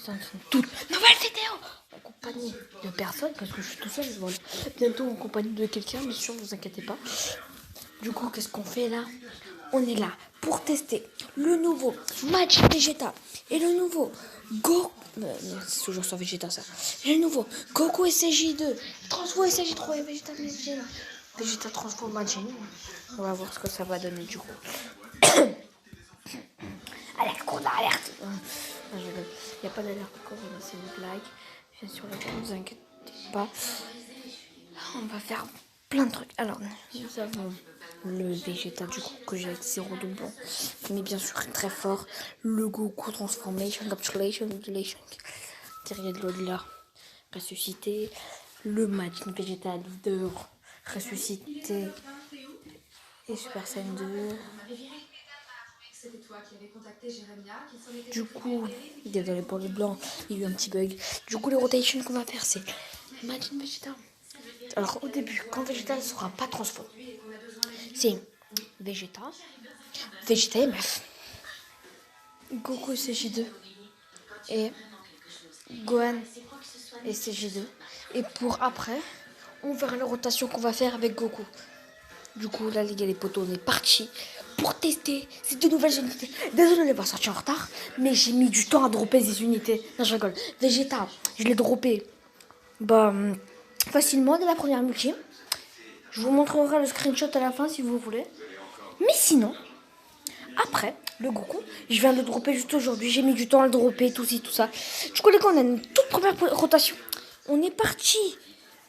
C'est une toute nouvelle vidéo en compagnie de personne, parce que je suis tout seul, je vois bientôt en compagnie de quelqu'un, bien sûr, ne vous inquiétez pas. Du coup, qu'est-ce qu'on fait là? On est là pour tester le nouveau match Vegeta et le nouveau Goku. Non, c'est toujours sur Vegeta ça. Et le nouveau Goku SCJ2, Transfo SCJ3 et Vegeta Majin. Vegeta Transfo Majin. On va voir ce que ça va donner du coup. Alerte, qu'on a alerte. Il n'y a pas d'alerte encore, c'est une blague. Bien sûr, les gars, ne vous inquiétez pas. On va faire plein de trucs. Alors, nous avons le Vegeta du coup que j'ai avec 0 doublon. Mais bien sûr, très fort. Le Goku Transformation, Capsulation, Modulation. Terrier de l'au-delà. Ressuscité. Le Majin Vegeta Leader. Ressuscité. Et Super Saiyan 2. Du coup, désolé pour le blanc, il y a eu un petit bug. Du coup, les rotations qu'on va faire, c'est Majin Vegeta. Alors, au début, quand Vegeta ne sera pas transformé, c'est Vegeta, Vegeta MF, Goku CJ2 et Gohan et CJ2. Et pour après, on verra la rotation qu'on va faire avec Goku. Du coup, là, les gars, les potos, on est parti pour tester ces deux nouvelles unités. Désolé de les avoir sorties en retard, mais j'ai mis du temps à dropper ces unités. Non, je rigole. Vegeta, je l'ai droppé facilement dès la première multi. Je vous montrerai le screenshot à la fin si vous voulez. Mais sinon, après, le Goku, je viens de le dropper juste aujourd'hui. J'ai mis du temps à le dropper, tout ci, tout ça. Du coup, les gars, on a une toute première rotation. On est parti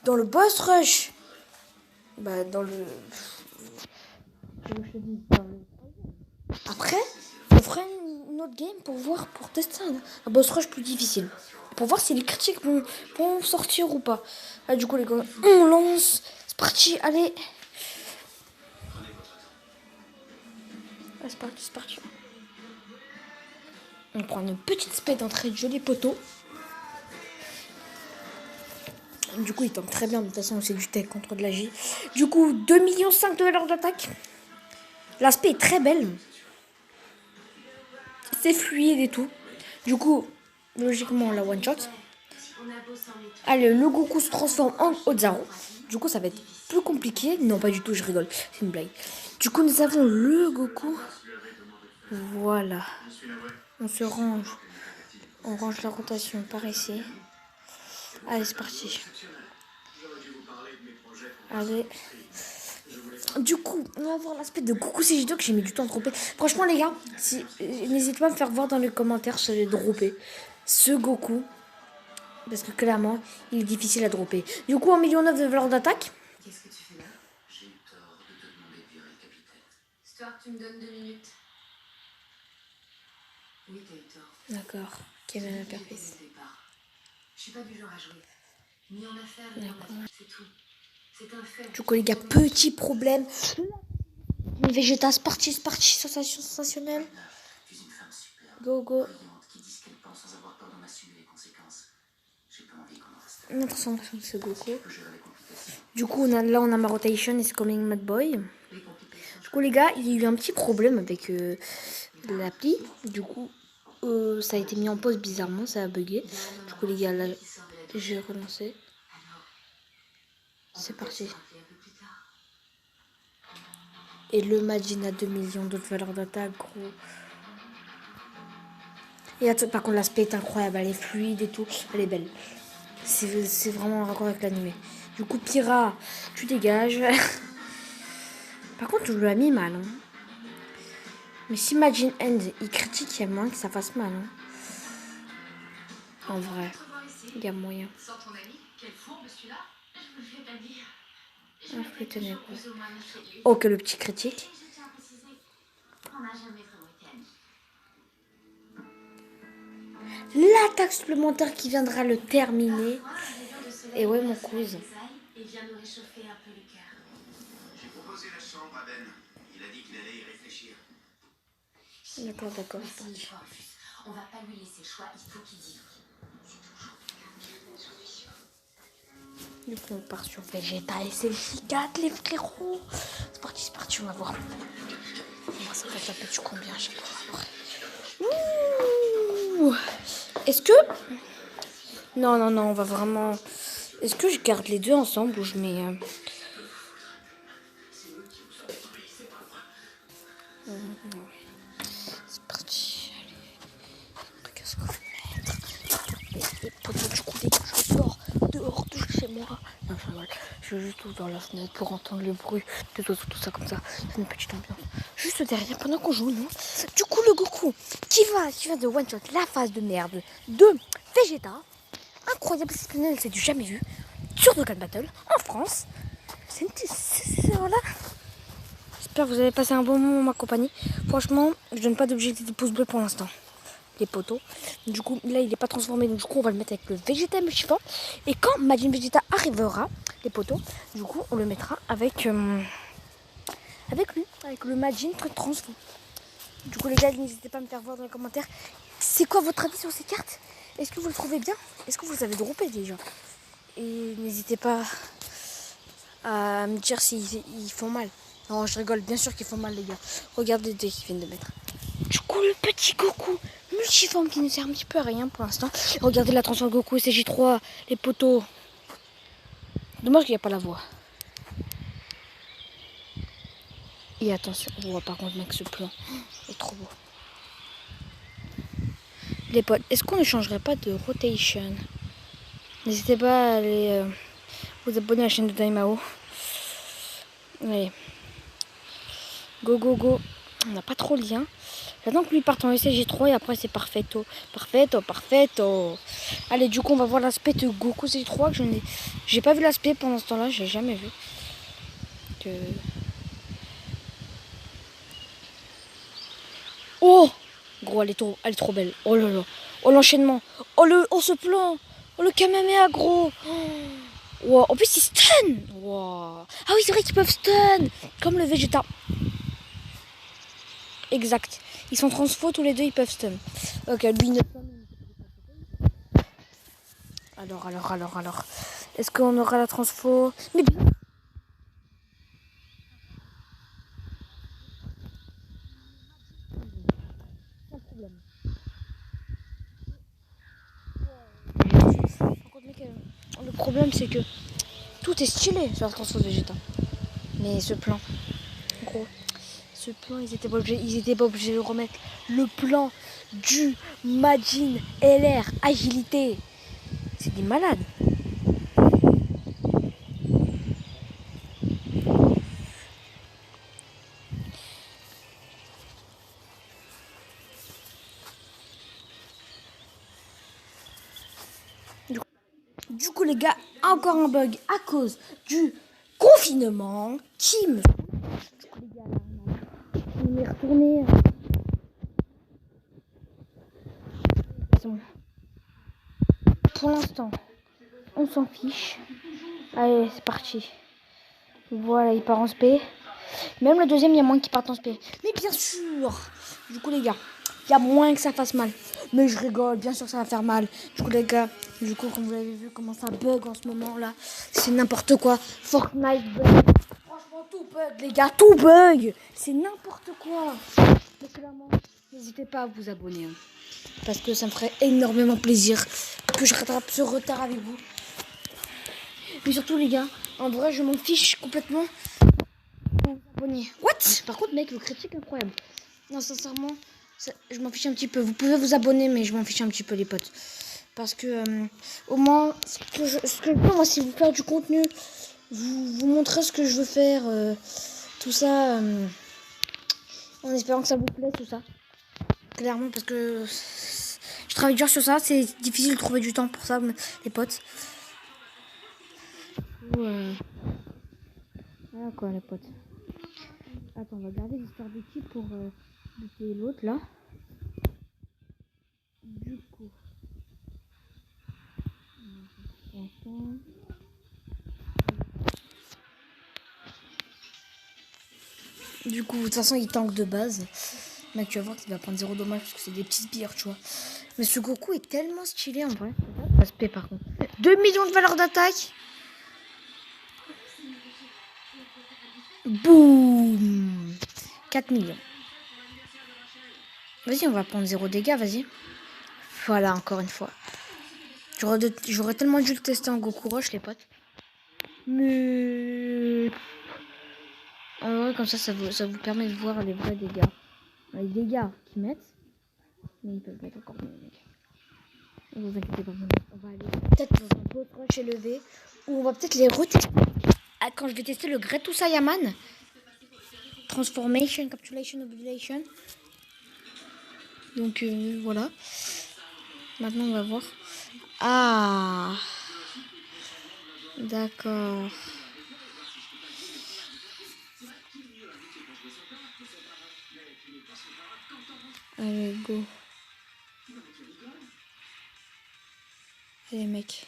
dans le boss rush. Dans le... Après, on fera une autre game pour voir, pour tester un boss rush plus difficile. Pour voir si les critiques vont sortir ou pas. Là, du coup, les gars, on lance. C'est parti, allez. Ah, c'est parti, c'est parti. On prend une petite spé d'entrée de joli poteau. Du coup, il tombe très bien. De toute façon, c'est du tech contre de la J. Du coup, 2,5 millions de valeur d'attaque. L'aspect est très belle. C'est fluide et tout. Du coup, logiquement, la one shot. Allez, le Goku se transforme en Ozaro. Du coup, ça va être plus compliqué. Non, pas du tout, je rigole. C'est une blague. Du coup, nous avons le Goku. Voilà. On se range. On range la rotation par ici. Allez, c'est parti. Allez. Du coup, on va voir l'aspect de Goku CJ2 que j'ai mis du temps à dropper. Franchement, les gars, n'hésitez pas à me faire voir dans les commentaires si j'ai droppé ce Goku. Parce que clairement, il est difficile à dropper. Du coup, 1,9 million de valeur d'attaque. Qu'est-ce que tu fais là? J'ai eu tort de te demander de virer le capitaine. Histoire que tu me donnes 2 minutes. Oui, t'as eu tort. D'accord. Quel est la perfide? Je suis pas du genre à jouer. Ni en affaires, ni en affaires. C'est tout. C'est un fait. Du coup, les gars, petit problème. Vegeta, c'est parti, sensationnel. Tu es une femme superbe. Go, go. Qui dit ce qu'elle pense sans avoir peur d'en assumer les conséquences. J'ai pas envie qu'on en reste. Une transformation de ce Goku. Du coup, là, on a ma rotation, is coming Mad Boy. Du coup, les gars, il y a eu un petit problème avec l'appli. Du coup, ça a été mis en pause bizarrement, ça a bugué. Du coup, les gars, là, j'ai relancé. C'est parti. Et le Majin a 2 millions de valeur d'attaque, gros. Et par contre, l'aspect est incroyable, elle est fluide et tout. Elle est belle. C'est vraiment en raccord avec l'animé. Du coup, Pyra, tu dégages. Par contre, je lui ai mis mal. Hein. Mais si Majin End, il critique, il y a moyen que ça fasse mal. Hein. En vrai, il y a moyen. Oh, que le petit critique. L'attaque supplémentaire qui viendra le terminer. Et ouais, mon cousin. J'ai proposé la chambre à Ben. Il a dit qu'il allait y réfléchir. D'accord. On va pas lui laisser le choix, il faut qu'il dise. Du coup, on part sur Vegeta et c'est le J4, les frérots. C'est parti, on va voir. Moi, ça va taper du combien, je sais pas. Ouh. Est-ce que... Non, non, non, on va vraiment... Est-ce que je garde les deux ensemble ou je mets... C'est parti. Allez. Qu'est-ce qu'on va mettre? Et pendant du coup, je sors dehors de chez moi. Non, je rigole. Je vais juste ouvrir la fenêtre pour entendre le bruit des oiseaux, tout ça comme ça. C'est une petite ambiance. Juste derrière, pendant qu'on joue, non? Du coup, le Goku qui va de one shot la phase de merde de Vegeta. Incroyable, exceptionnel, c'est du jamais vu. Sur Dokkan Battle, en France. Voilà. J'espère que vous avez passé un bon moment en ma compagnie. Franchement, je donne pas d'objectif de pouce bleu pour l'instant. Les poteaux. Du coup, là, il n'est pas transformé. Donc, du coup, on va le mettre avec le Vegeta Mushifor. Et quand Majin Vegeta arrivera, les poteaux, du coup, on le mettra avec lui, avec le Majin Transform. Du coup, les gars, n'hésitez pas à me faire voir dans les commentaires. C'est quoi votre avis sur ces cartes? Est-ce que vous le trouvez bien? Est-ce que vous avez droppé déjà? Et n'hésitez pas à me dire s'ils font mal. Non, je rigole, bien sûr qu'ils font mal, les gars. Regardez les deux qu'ils viennent de mettre. Du coup, le petit Goku multiforme qui ne sert un petit peu à rien pour l'instant. Regardez la transformation Goku CJ3, les poteaux. Dommage qu'il n'y a pas la voix. Et attention, on voit par contre, mec, ce plan. C'est trop beau. Les potes, est-ce qu'on ne changerait pas de rotation? N'hésitez pas à aller vous abonner à la chaîne de Daimao. Allez. Go, go, go. On n'a pas trop le lien. J'attends que lui parte en SG3 et après c'est parfaito. Parfaito, parfaito. Allez, du coup, on va voir l'aspect de Goku CG3 que j'ai pas vu l'aspect pendant ce temps-là, j'ai jamais vu. Oh! Gros, elle est trop belle. Oh là là. Oh l'enchaînement. Oh ce plan. Oh le Kamehameha, gros. Oh. Wow. En plus, ils stun. Wow. Ah oui, c'est vrai qu'ils peuvent stun. Comme le Vegeta. Exact. Ils sont transfo, tous les deux, ils peuvent stun. Ok, lui, ne... Alors. Est-ce qu'on aura la transfo? Mais bien. Sans problème. Le problème, c'est que tout est stylé sur la transfo Vegeta. Mais ce plan, gros, ils étaient pas obligés de le remettre. Le plan du Majin LR agilité, c'est des malades. Du coup, les gars, encore un bug à cause du confinement qui me... Du coup, les gars, là, on est retourné. Pour l'instant, on s'en fiche. Allez, c'est parti. Voilà, il part en SP. Même le deuxième, il y a moins qui partent en SP. Mais bien sûr. Du coup, les gars, il y a moins que ça fasse mal. Mais je rigole, bien sûr que ça va faire mal. Du coup, les gars, comme vous l'avez vu, comment ça bug en ce moment là. C'est n'importe quoi. Fortnite bug. Franchement, tout bug, les gars, tout bug. C'est n'importe quoi. Mais clairement, n'hésitez pas à vous abonner. Parce que ça me ferait énormément plaisir que je rattrape ce retard avec vous. Mais surtout, les gars, en vrai, je m'en fiche complètement. What? Par contre, mec, le critique incroyable. Non, sincèrement, je m'en fiche un petit peu. Vous pouvez vous abonner, mais je m'en fiche un petit peu, les potes. Parce que, au moins, ce que je veux, moi, c'est vous faire du contenu. Vous montrer ce que je veux faire. Tout ça. En espérant que ça vous plaît, tout ça. Clairement, parce que je travaille dur sur ça. C'est difficile de trouver du temps pour ça, les potes. Voilà quoi, les potes. Attends, on va garder l'histoire d'équipe pour buter l'autre là. Du coup. De toute façon, il tank de base. Mec, tu vas voir qu'il va prendre 0 dommage parce que c'est des petits sbires, tu vois. Mais ce Goku est tellement stylé en vrai. Aspect par contre. 2 millions de valeur d'attaque. Boum. 4 millions. Vas-y, on va prendre 0 dégâts, vas-y. Voilà, encore une fois. J'aurais tellement dû le tester en Goku Rush, les potes. Mais... En vrai, comme ça vous permet de voir les vrais dégâts. Les dégâts qu'ils mettent. Mais ils peuvent mettre encore mieux, mec. Ne vous inquiétez pas, on va aller peut-être dans un autre rush élevé. Ou on va peut-être les retester. Ah, quand je vais tester le Gretu Saiyaman. Transformation, Capsulation, Obulation. Donc voilà. Maintenant on va voir. Ah, d'accord. Allez, go. Allez, mec.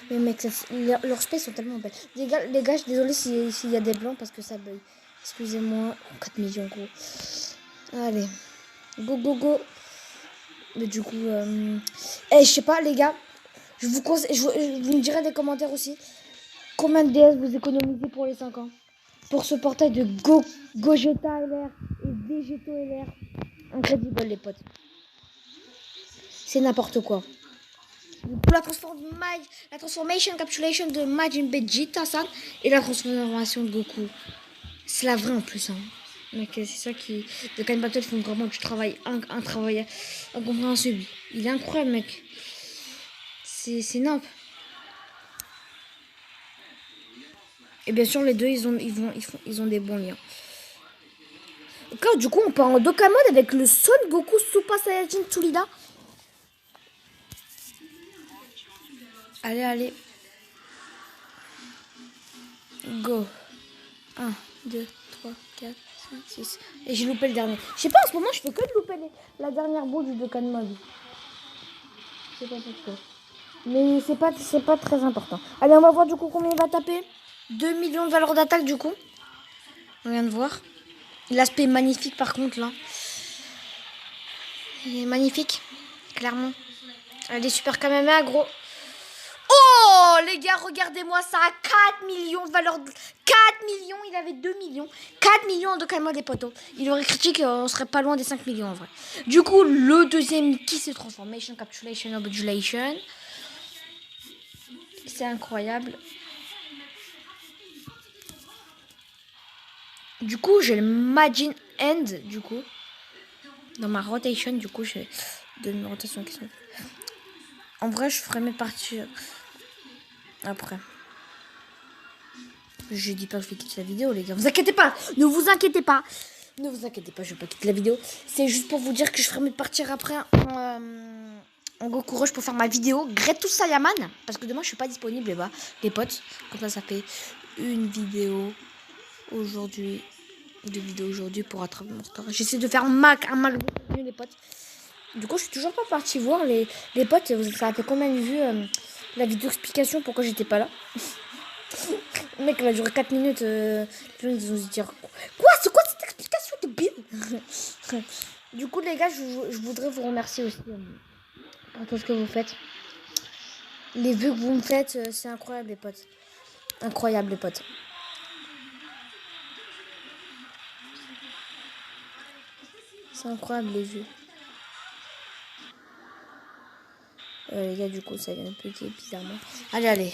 Les mecs, leurs spaces sont tellement belles. Les gars, je suis désolée s'il y a des blancs parce que ça bug. Excusez-moi. 4 millions, gros. Allez. Go, go, go. Mais du coup, je sais pas, les gars. Je vous conseille, vous me direz dans les commentaires aussi. Combien de DS vous économisez pour les 5 ans? Pour ce portail de Gogeta LR et Vegeto LR. Incredible, les potes. C'est n'importe quoi. Pour la transformation capsulation de Majin Vegeta-san et la transformation de Goku. C'est la vraie en plus. Hein. Mec, c'est ça qui... Les Kind Battle font vraiment du travail. Un travail incompréhensible. Il est incroyable, mec. C'est nimp. Et bien sûr, les deux, ils ont des bons liens. Ok, du coup, on part en Dokkan Mode avec le Son Goku Super Saiyajin Tsulida. Allez, allez. Go. 1, 2, 3, 4, 5, 6. Et j'ai loupé le dernier. Je sais pas, en ce moment, je fais que de louper la dernière boule du Dokkan Mode. Je sais pas pourquoi. Mais c'est pas très important. Allez, on va voir du coup combien il va taper. 2 millions de valeur d'attaque du coup. On vient de voir. L'aspect est magnifique par contre là. Il est magnifique. Clairement. Allez, super Kamehameha gros. Oh les gars, regardez-moi ça. 4 millions de valeur. 4 millions, il avait 2 millions. 4 millions de calme des potos. Il aurait critique, on serait pas loin des 5 millions en vrai. Du coup, le deuxième qui se Transformation, Capsulation, Obulation. C'est incroyable. Du coup, j'ai le Majin End, du coup. Dans ma rotation, du coup, j'ai deux rotations qui sont... En vrai, je ferais mes parties après. Je dis pas que je vais quitter la vidéo, les gars. Vous inquiétez pas. Ne vous inquiétez pas. Ne vous inquiétez pas, je vais pas quitter la vidéo. C'est juste pour vous dire que je ferai mes partir après en Goku Rush pour faire ma vidéo Gretu Saiyaman. Parce que demain, je suis pas disponible, les potes. Comme ça fait une vidéo aujourd'hui. 2 vidéos aujourd'hui pour rattraper mon retard. J'essaie de faire un max de vues, les potes. Du coup, je suis toujours pas partie voir les potes. Ça a fait combien de vues la vidéo explication pourquoi j'étais pas là. Le mec va durer 4 minutes. Les gens ils vont se dire quoi, c'est quoi cette explication de bille. Du coup, les gars, je voudrais vous remercier aussi pour tout ce que vous faites. Les vues que vous me faites, c'est incroyable, les potes. Incroyable, les potes. C'est incroyable les vues. Les gars, du coup, ça vient un peu bizarrement. Allez, allez.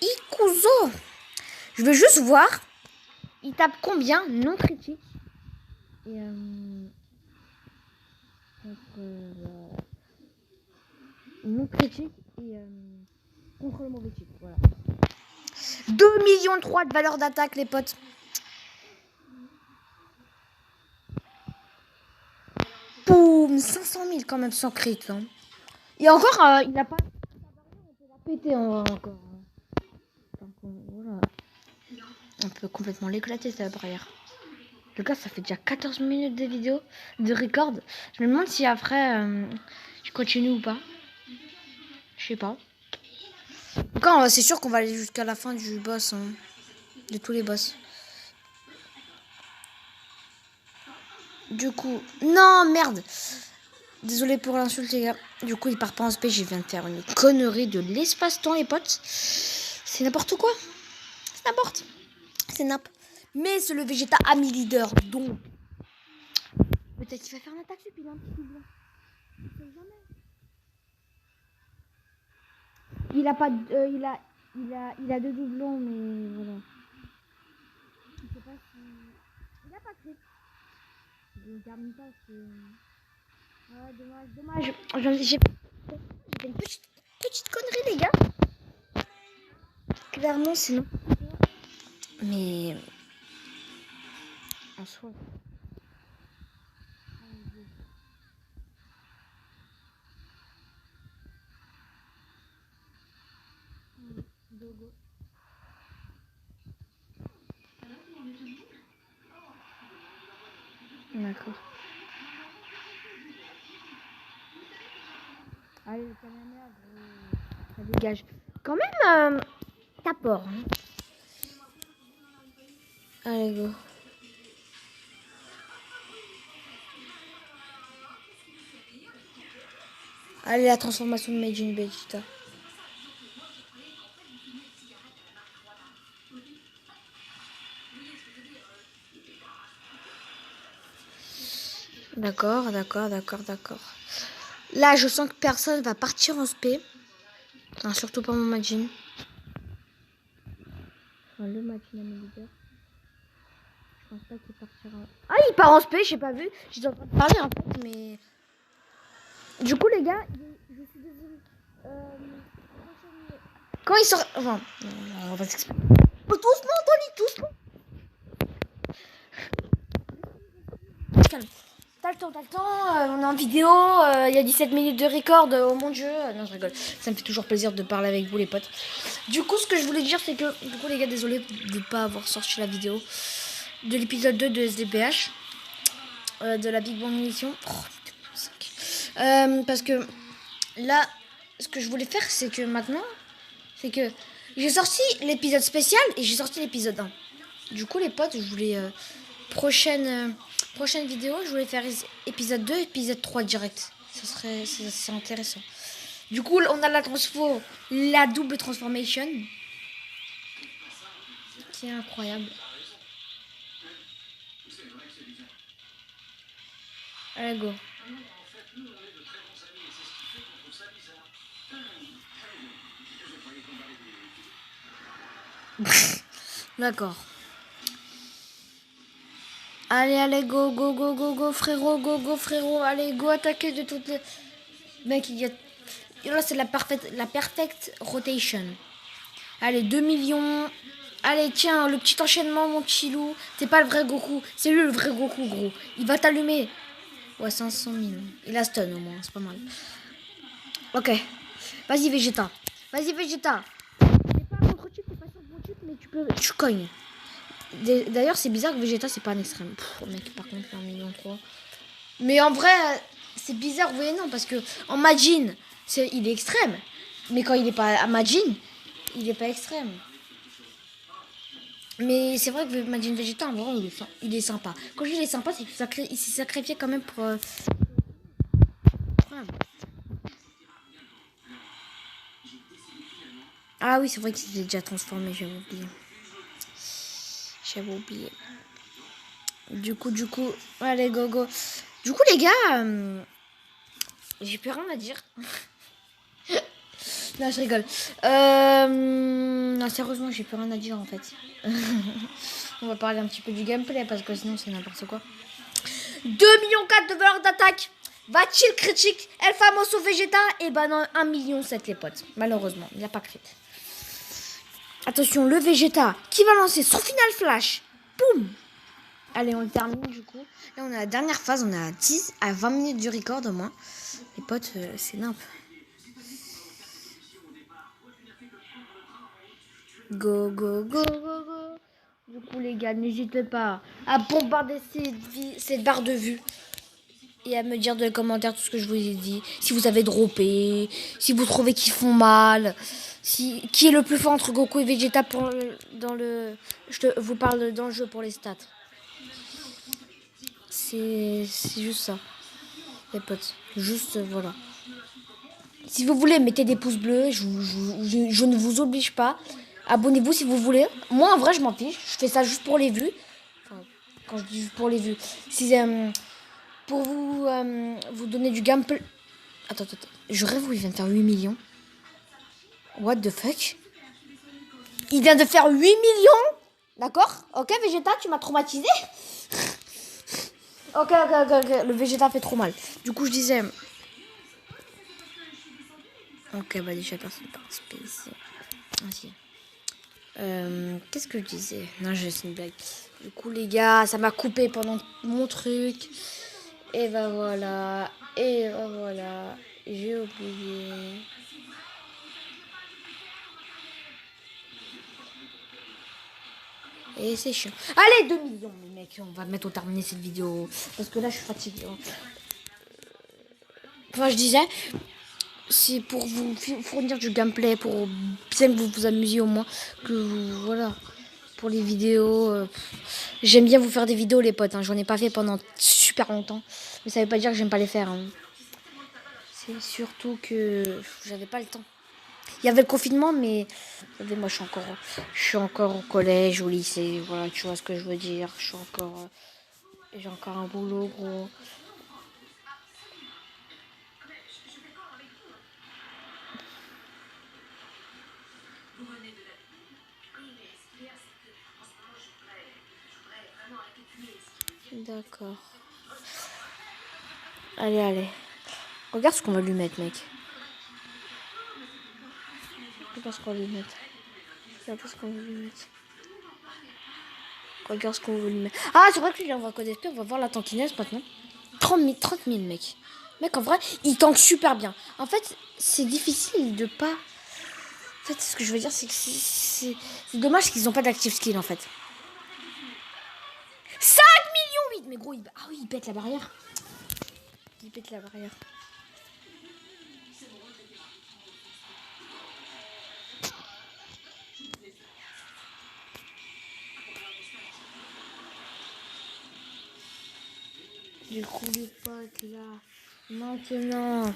Ikuzo. Je veux juste voir. Il tape combien non critique. Et non critique et contre le mauvais type. Voilà. 2,3 millions de valeur d'attaque, les potes. Boum, 500 000 quand même sans crit. Hein. Et encore, il n'a pas... On peut la péter encore. Donc, voilà. On peut complètement l'éclater cette barrière. Le gars, ça fait déjà 14 minutes de vidéo, de record. Je me demande si après, je continue ou pas. Je sais pas. Quand c'est sûr qu'on va aller jusqu'à la fin du boss. Hein. De tous les boss. Du coup... Non, merde. Désolé pour l'insulte, les gars. Du coup, il part pas en space. Je viens de faire une connerie de l'espace-temps, les potes. C'est n'importe quoi. C'est n'importe. C'est nappe. Mais c'est le Vegeta ami leader. Donc, peut-être qu'il va faire une attaque sup, il a un petit doublon. On sait jamais. Il a pas il a deux doublons, mais voilà. Je sais pas si... Il a pas crit. Je ne termine pas, c'est... Ouais, dommage. J'ai fait une petite connerie, les gars. Clairement, sinon. Mais... En soi... Dogo. D'accord. Allez, le Kamehameha, gros. Ça dégage. Quand même, t'as peur. Hein. Allez, go. Allez, la transformation de Majin Vegeta. D'accord. Là, je sens que personne va partir en spé. Enfin, surtout pas mon Majin. Enfin, le Majin à mes leaders. Je pense pas qu'il partira. Ah, il part en spé, j'ai pas vu. J'étais en train de parler en fait, mais... Du coup, les gars, je suis désolée. Quand il sort... Enfin, on va s'expliquer. Doucement, Tony, doucement. Calme. T'as le temps. On est en vidéo. Il y a 17 minutes de record. Oh mon dieu. Non, je rigole. Ça me fait toujours plaisir de parler avec vous, les potes. Du coup, ce que je voulais dire, c'est que... Du coup, les gars, désolé de ne pas avoir sorti la vidéo de l'épisode 2 de SDPH. De la Big Bang Mission. Parce que là, ce que je voulais faire, c'est que maintenant... C'est que j'ai sorti l'épisode spécial et j'ai sorti l'épisode 1. Du coup, les potes, je voulais... prochaine vidéo, je voulais faire épisode 2, épisode 3 direct. C'est intéressant. Du coup, on a la double transformation. Qui est incroyable. Allez, go. D'accord. Allez, go, frérot. Allez, go, attaquer de toutes les... Mec, il y a... Là, c'est la perfect rotation. Allez, 2 millions. Allez, tiens, le petit enchaînement, mon petit loup. C'est pas le vrai Goku. C'est lui, le vrai Goku, gros. Il va t'allumer. Ouais, 500 000. Il a stun, au moins. C'est pas mal. Ok. Vas-y, Vegeta. T'es pas contre-type, t'es pas sur mon type, mais tu cognes. D'ailleurs, c'est bizarre que Vegeta, c'est pas un extrême. Mec, par contre, 1,3 million. Mais en vrai, c'est bizarre, oui et non, parce que en Majin, il est extrême. Mais quand il est pas à Majin, il est pas extrême. Mais c'est vrai que Majin Vegeta, en vrai, il est sympa. Quand je dis il est sympa, c'est qu'il s'est sacrifié quand même pour... Ah oui, c'est vrai qu'il s'est déjà transformé, j'avais oublié. Du coup, allez, go. Du coup, les gars, j'ai plus rien à dire. Non, je rigole. Non, sérieusement, j'ai plus rien à dire, en fait. On va parler un petit peu du gameplay, parce que sinon, c'est n'importe quoi. 2,4 millions de valeur d'attaque. Va-t-il critique El Famoso Vegeta? Et ben non, 1,7 million, les potes. Malheureusement, il n'y a pas crit. Attention, le Vegeta qui va lancer son final flash. Boum. Allez, on le termine du coup. Là, on est à la dernière phase. On est à 10 à 20 minutes du record au moins. Les potes, c'est nimp. Go. Du coup, les gars, n'hésitez pas à bombarder cette barre de vue. Et à me dire dans les commentaires tout ce que je vous ai dit. Si vous avez droppé. Si vous trouvez qu'ils font mal. Qui est le plus fort entre Goku et Vegeta je vous parle dans le jeu pour les stats. C'est juste ça. Les potes. Juste, voilà. Si vous voulez, mettez des pouces bleus. Je ne vous oblige pas. Abonnez-vous si vous voulez. Moi, en vrai, je m'en fiche. Je fais ça juste pour les vues. Enfin, quand je dis juste pour les vues. pour vous donner du gameplay. Attends. Je rêve où il vient de faire 8 millions. What the fuck? Il vient de faire 8 millions. D'accord? Ok, Vegeta, tu m'as traumatisé. Ok. Le Vegeta fait trop mal. Du coup, je disais... Ok, bah déjà, personne par space. Vas-y. Qu'est-ce que je disais? Non, c'est une blague. Du coup, les gars, ça m'a coupé pendant mon truc. Et bah voilà. J'ai oublié. Et c'est chiant. Allez, 2 millions, les mecs. On va mettre au terminé cette vidéo. Parce que là, je suis fatiguée. Enfin, je disais, c'est pour vous fournir du gameplay, pour bien que vous vous amusiez au moins. Voilà. Pour les vidéos. J'aime bien vous faire des vidéos, les potes. Hein. J'en ai pas fait pendant super longtemps. Mais ça veut pas dire que j'aime pas les faire. Hein. C'est surtout que j'avais pas le temps. Il y avait le confinement, mais moi je suis encore au collège, au lycée, voilà, tu vois ce que je veux dire. J'ai encore un boulot, gros. D'accord. Allez. Regarde ce qu'on va lui mettre, mec. Regarde ce qu'on va lui mettre. Regarde ce qu'on veut lui mettre. Ah, c'est vrai que lui, on va connecter, on va voir la tankiness maintenant. 30 000, mec. Mec, en vrai, il tank super bien. En fait, c'est difficile de pas... En fait, ce que je veux dire, c'est que c'est dommage qu'ils n'ont pas d'active skill, en fait. 5 millions 8. Mais gros, il pète la barrière. Du coup, les potes, là. Maintenant.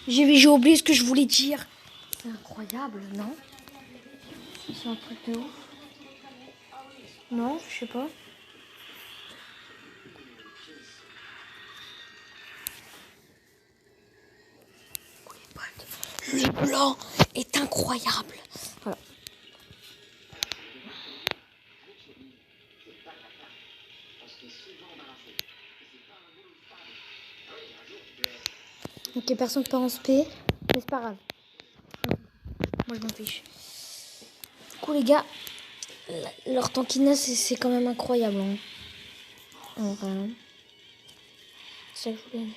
J'ai oublié ce que je voulais dire. C'est incroyable, non? C'est un truc de ouf. Non, je sais pas. Le blanc est incroyable. Voilà. Ok, personne ne part en SP, mais c'est pas grave. Moi, je m'en fiche. Du coup, les gars, leur tankiness, c'est quand même incroyable. Hein. Voilà. C'est ça que je voulais dire.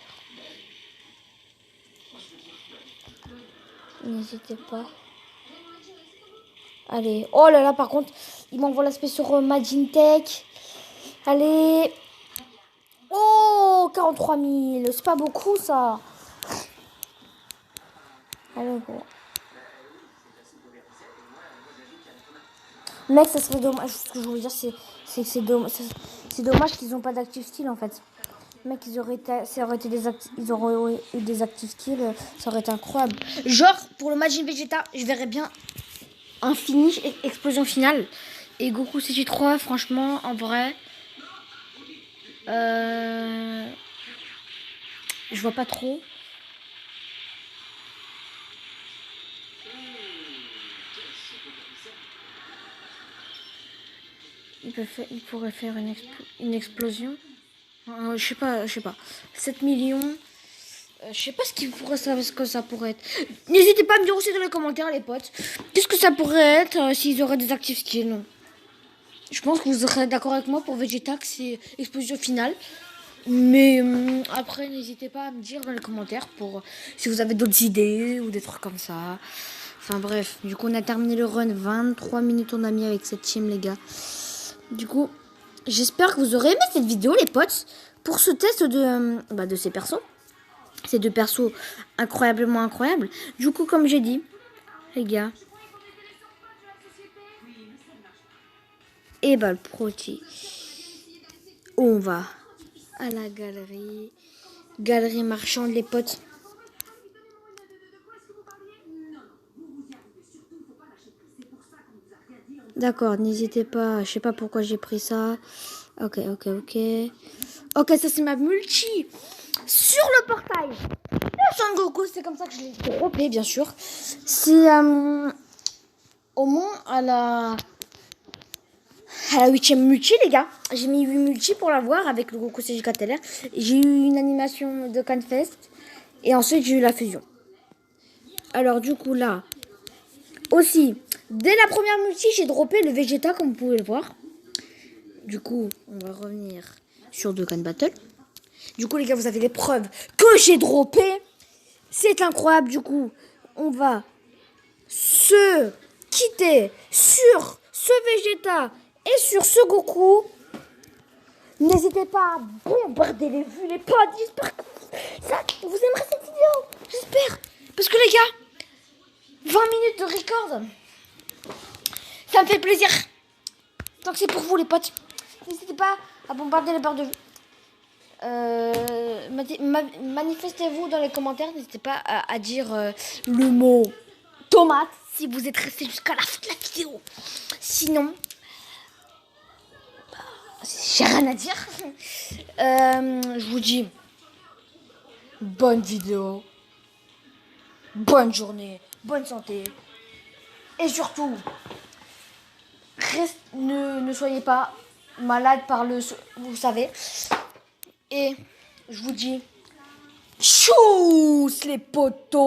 N'hésitez pas. Allez. Oh là là, par contre, il m'envoie l'aspect sur Majin Tech. Allez. Oh, 43 000. C'est pas beaucoup, ça. Allez, gros. Mec, ça serait dommage. Ce que je voulais dire, c'est que c'est dommage qu'ils n'ont pas d'active skill, en fait. Mec, ils auraient eu des active skills, ça aurait été incroyable. Genre, pour le Majin Vegeta, je verrais bien un finish, explosion finale. Et Goku CG3, franchement, en vrai, je vois pas trop. Il pourrait faire une explosion. Je sais pas. 7 millions. Je sais pas ce que ça pourrait être. N'hésitez pas à me dire aussi dans les commentaires, les potes. Qu'est-ce que ça pourrait être s'ils auraient des active skills. Je pense que vous serez d'accord avec moi pour Vegeta que c'est explosion finale. Mais après, n'hésitez pas à me dire dans les commentaires pour si vous avez d'autres idées ou des trucs comme ça. Enfin bref, du coup on a terminé le run. 23 minutes on a mis avec cette team, les gars. Du coup, j'espère que vous aurez aimé cette vidéo, les potes, pour ce test de ces persos. Ces deux persos incroyablement incroyables. Du coup, comme j'ai dit, les gars, et bah le proti, on va à la galerie. Galerie marchande, les potes. D'accord, n'hésitez pas. Je sais pas pourquoi j'ai pris ça. Ok. Ok, ça c'est ma multi. Sur le portail. Le Son Goku, c'est comme ça que je l'ai droppé, bien sûr. C'est au moins à la 8ème multi, les gars. J'ai mis 8 multi pour l'avoir avec le Goku CGK LR. J'ai eu une animation de Canfest. Et ensuite, j'ai eu la fusion. Alors, du coup, là, aussi, dès la première multi, j'ai droppé le Vegeta, comme vous pouvez le voir. Du coup, on va revenir sur Dokkan Battle. Du coup, les gars, vous avez les preuves que j'ai droppé. C'est incroyable, du coup. On va se quitter sur ce Vegeta et sur ce Goku. N'hésitez pas à bombarder les vues, les potes. J'espère que vous aimerez cette vidéo. J'espère. Parce que les gars, 20 minutes de record, ça me fait plaisir. Donc c'est pour vous les potes. N'hésitez pas à bombarder les barres de vues. Manifestez-vous dans les commentaires. N'hésitez pas à dire le mot tomate si vous êtes resté jusqu'à la fin de la vidéo. Sinon, j'ai rien à dire. Je vous dis bonne vidéo, bonne journée, bonne santé. Et surtout, ne soyez pas malade par vous savez. Et je vous dis, tchuss les potos.